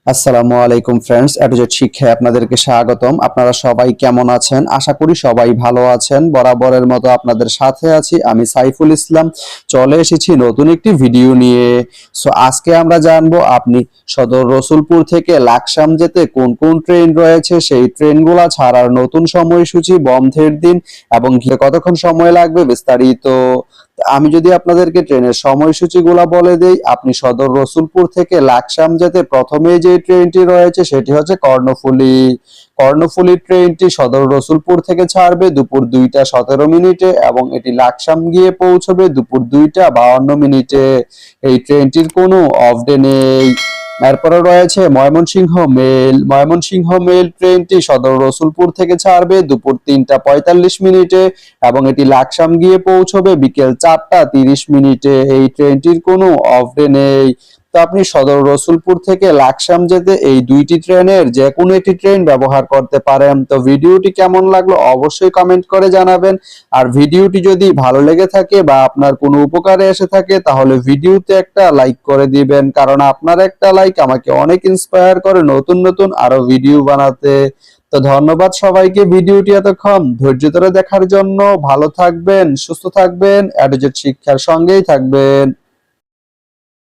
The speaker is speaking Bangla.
আসসালামু আলাইকুম ফ্রেন্ডস, এটুজেট শিক্ষায় আপনাদেরকে স্বাগতম। আপনারা সবাই কেমন আছেন? আশা করি সবাই ভালো আছেন। বরাবরের মতো আপনাদের সাথে আছি আমি সাইফুল ইসলাম। চলে এসেছি নতুন একটি ভিডিও নিয়ে। আজকে আমরা জানবো আপনি সদর রসুলপুর থেকে লাকসাম যেতে কোন কোন ট্রেন রয়েছে, সেই ট্রেনগুলা ছাড়ার নতুন সময়সূচি, বন্ধের দিন এবং কতক্ষণ সময় লাগবে বিস্তারিত। আমি যদি আপনাদেরকে ট্রেনের সময়সূচিগুলা বলে দেই, আপনি সদর রসুলপুর থেকে লাকসাম যেতে প্রথমেই যে ট্রেনটি রয়েছে সেটি হচ্ছে কর্ণফুলী। কর্ণফুলী ট্রেনটি সদর রসুলপুর থেকে ছাড়বে দুপুর 2টা 17 মিনিটে এবং এটি লাকসাম গিয়ে পৌঁছবে দুপুর 2টা 52 মিনিটে। এই ট্রেনটির কোনো অফ ডে নেই। এরপরে রয়েছে ময়মনসিংহ মেল ট্রেনটি সদর রসুলপুর থেকে ছাড়বে দুপুর 3টা 45 মিনিটে এবং এটি লাকসাম গিয়ে পৌঁছবে বিকেল 4টা 30 মিনিটে। এই ট্রেনটির কোনো অফ ডে নেই। তো আপনি সদর রসুলপুর থেকে লাকসাম যেতে এই দুইটি ট্রেনের যে কোনো একটি ট্রেন ব্যবহার করতে পারেন। তো ভিডিওটি কেমন লাগলো অবশ্যই কমেন্ট করে জানাবেন। আর ভিডিওটি যদি ভালো লেগে থাকে বা আপনার কোনো উপকারে এসে থাকে তাহলে ভিডিওতে একটা লাইক করে দিবেন, কারণ আপনার একটা লাইক আমাকে অনেক ইন্সপায়ার করে নতুন নতুন আরো ভিডিও বানাতে। তো ধন্যবাদ সবাইকে ভিডিওটি এতক্ষণ ধৈর্য ধরে দেখার জন্য। ভালো থাকবেন, সুস্থ থাকবেন, এডুজেট শিক্ষার সঙ্গেই থাকবেন।